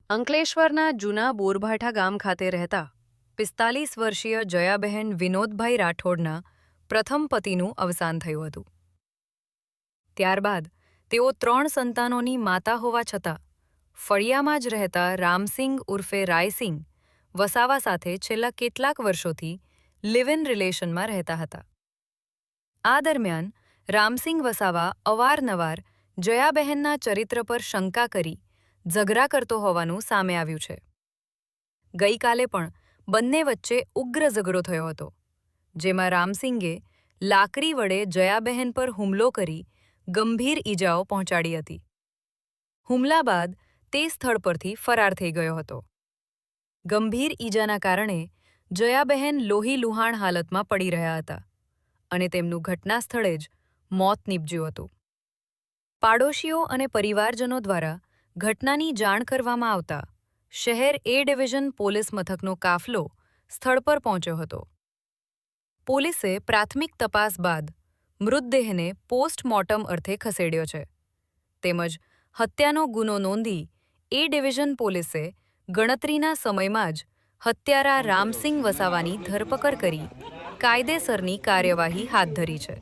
અંકલેશ્વરના જૂના બોરભાઠા ગામ ખાતે રહેતા 45 વર્ષીય જયાબહેન વિનોદભાઈ રાઠોડના પ્રથમ પતિનું અવસાન થયું હતું. ત્યારબાદ તેઓ 3 સંતાનોની માતા હોવા છતાં ફળિયામાં જ રહેતા રામસિંગ ઉર્ફે રાયસિંગ વસાવા સાથે છેલ્લા કેટલાક વર્ષોથી લિવ ઇન રિલેશનમાં રહેતા હતા. આ દરમિયાન રામસિંગ વસાવા અવારનવાર જયાબહેનના ચરિત્ર પર શંકા કરી ઝઘડા કરતો હોવાનું સામે આવ્યું છે. ગઈકાલે પણ બંને વચ્ચે ઉગ્ર ઝઘડો થયો હતો, જેમાં રામસિંગે લાકડી વડે જયાબહેન પર હુમલો કરી ગંભીર ઈજાઓ પહોંચાડી હતી. હુમલા બાદ તે સ્થળ પરથી ફરાર થઈ ગયો હતો. ગંભીર ઈજાના કારણે જયાબહેન લોહીલુહાણ હાલતમાં પડી રહ્યા હતા અને તેમનું ઘટના સ્થળે જ મોત નીપજ્યું હતું. પાડોશીઓ અને પરિવારજનો દ્વારા ઘટનાની જાણ કરવામાં આવતા શહેર એ ડિવિઝન પોલીસ મથકનો કાફલો સ્થળ પર પહોંચ્યો હતો. પોલીસે પ્રાથમિક તપાસ બાદ મૃતદેહને પોસ્ટમોર્ટમ અર્થે ખસેડ્યો છે, તેમજ હત્યાનો ગુનો નોંધી એ ડિવિઝન પોલીસે ગણતરીના સમયમાં જ હત્યારા રામસિંગ વસાવાની ધરપકડ કરી કાયદેસરની કાર્યવાહી હાથ ધરી છે.